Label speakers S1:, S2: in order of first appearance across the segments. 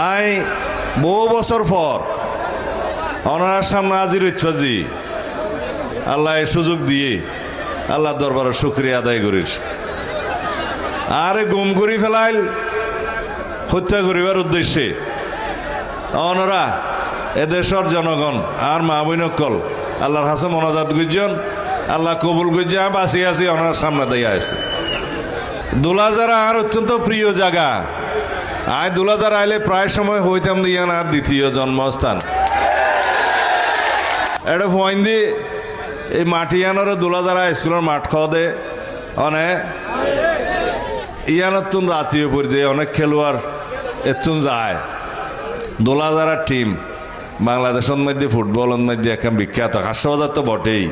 S1: I বহু বছর পর ওনার সামনে হাজির হইছি। আল্লাহ এই সুযোগ দিয়ে আল্লাহ দরবারে শুকরিয়া আদায় করিস। আরে গুম করি ফেলাইল হত্যা করিবার উদ্দেশ্যে ওনারা এদেশের জনগণ আর মা বৈনকল আল্লাহর হাসে মনাজাত গুজন আল্লাহ কবুল গুজা বাঁচি আছি ওনার সামনে দিয়ে আছে। দুলাজারা আর অত্যন্ত প্রিয় জায়গা। আয় দুলাজারা আইলে প্রায় সময় হইতাম দিয়ান আর দ্বিতীয় জন্মস্থান। এটা ফোন দি এই মাটিয়ানোর দুলাজারা স্কুলের মাঠ খাওয়া দে অনেক ইয়ানতুন রাতীয় পর্যায়ে অনেক খেলোয়াড় এতুন যায়। দুলাজারার টিম বাংলাদেশের মধ্যে ফুটবলের মধ্যে এখন বিখ্যাত। হাস্যবাজার তো বটেই।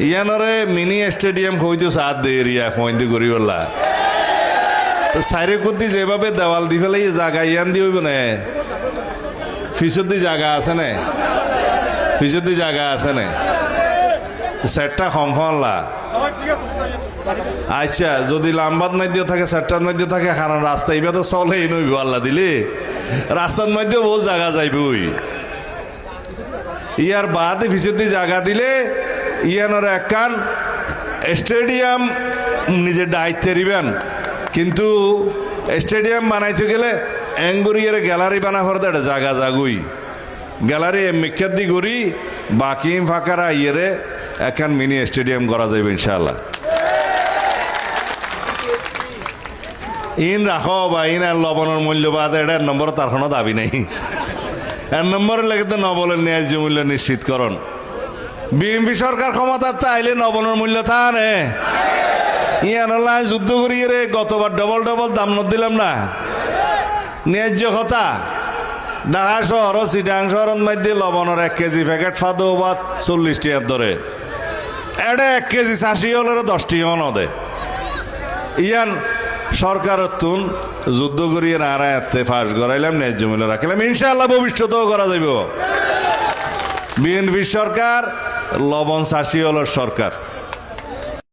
S1: ইয়ানরে মিনি স্টেডিয়াম হইতো সাত দে এরিয়া ফইন্দি গরিবল্লা সাইরে কুদ্দি যেভাবে দেওয়াল দি ফেলে জায়গা ইয়ান দি হইব না ফিসদি জায়গা আছে না ফিসদি জায়গা আছে না সেটটা কমফলা। আচ্ছা যদি লাম্বাদ মধ্যে থাকে সেটটার মধ্যে থাকে কারণ রাস্তা এইবার তো চলেই নইব আল্লাহ দিলে রাস্তার মধ্যে বহু জায়গা যাইব। ইয়ার বাদে ফিসদি জায়গা দিলে ইয়ানোর একখান স্টেডিয়াম নিজের দায়িত্বে দিবেন। কিন্তু স্টেডিয়াম বানাইতে গেলে এঙ্গুরিয়ার গ্যালারি বানা ফেরত একটা জায়গা জাগুই গ্যালারি মিক্ষাত দি করি বাকি ফাঁকারা ইয়েরে একখান মিনি স্টেডিয়াম করা যাবে ইনশাআল্লাহ। ইন রাখো বা ইন আর লবণের মূল্যবাদ এটা নম্বর তার কোনো দাবি নেই। এক নম্বরের লেগে তো নবলের ন্যায্য মূল্য নিশ্চিতকরণ। বিএনপি সরকার ক্ষমতা চাইলে নবনের মূল্য থানে ইয়ান যুদ্ধ করিয়ে রে গতবার ডবল ডবল দাম দিলাম না ন্যায্য কথা। ঢাকা শহর চিটাং শহরের মধ্যে লবণের 1 কেজি প্যাকেট ফাদো বা 40 টাকার ধরে এটা 1 কেজি 80 হলের 10 টাকা নদে। ইয়ান সরকারের তুন যুদ্ধ করিয়ে নারা এতে ফাঁস করাইলাম ন্যায্য মূল্য রাখলাম ইনশাআল্লাহ ভবিষ্যতেও করা যাইব। বিএনপি সরকার লবণ চাষি হল সরকার।